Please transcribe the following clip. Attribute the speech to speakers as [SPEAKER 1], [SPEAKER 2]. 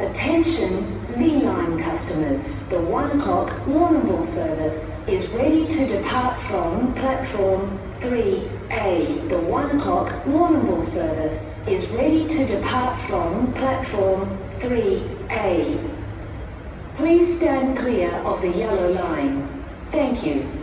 [SPEAKER 1] Attention V-Line customers, the 1 o'clock Warrnambool service is ready to depart from platform 3A. The 1 o'clock Warrnambool service is ready to depart from platform 3A. Please stand clear of the yellow line. Thank you.